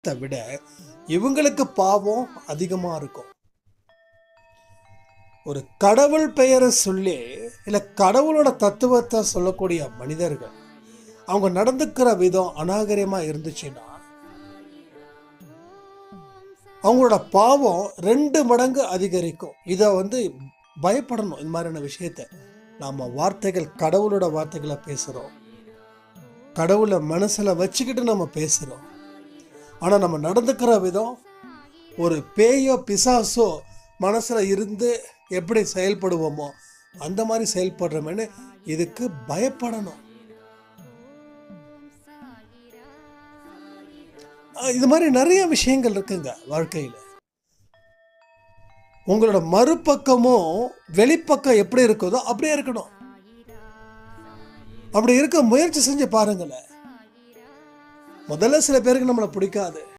விட இவங்களுக்கு பாவம் அதிகமாக இருக்கும். ஒரு கடவுள் பெயரை சொல்லி இல்லை கடவுளோட தத்துவத்தை சொல்லக்கூடிய மனிதர்கள் அவங்க நடந்துக்கிற விதம் அநாகரிகமாக இருந்துச்சுன்னா அவங்களோட பாவம் 2 மடங்கு அதிகரிக்கும். இதை பயப்படணும். இந்த மாதிரியான விஷயத்த நாம் வார்த்தைகள் கடவுளோட வார்த்தைகளை பேசுகிறோம், கடவுளை மனசில் வச்சுக்கிட்டு நம்ம பேசுகிறோம். ஆனால் நம்ம நடந்துக்கிற விதம் ஒரு பேயோ பிசாசோ மனசில் இருந்து எப்படி செயல்படுவோமோ அந்த மாதிரி செயல்படுறோமேனு இதுக்கு பயப்படணும். இது மாதிரி நிறைய விஷயங்கள் இருக்குங்க வாழ்க்கையில். உங்களோட மறுபக்கமும் வெளிப்பக்கம் எப்படி இருக்குதோ அப்படியே இருக்கணும். அப்படி இருக்க முயற்சி செஞ்சு பாருங்களேன். முதல்ல சில பேருக்கு நம்மளை பிடிக்காது.